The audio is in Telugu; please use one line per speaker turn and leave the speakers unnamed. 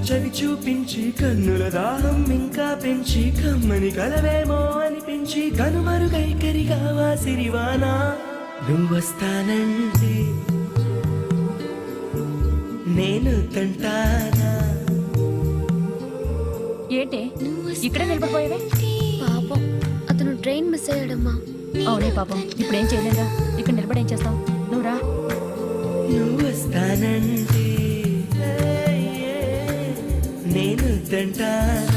చవి చూపించి కన్నుల దాహం ఇంకా పెంచి కమ్మని కలవేమో అనిపించి కనుమరుగైకరిగావా సిరివానా నువ్వొస్తానంటే నేను తంటానా.
ఏంటే ఇక్కడే నిలబడిపోయావే?
పాపం అతను ట్రైన్ మిస్ అయ్యాడమ్మా.
అవునే పాపం, ఇప్పుడేం చేయలేదా? ఇక్కడ నిలబడి ఏం చేస్తావు? నువ్వు రా.
నువ్వొస్తానంటే నేను తంటానా.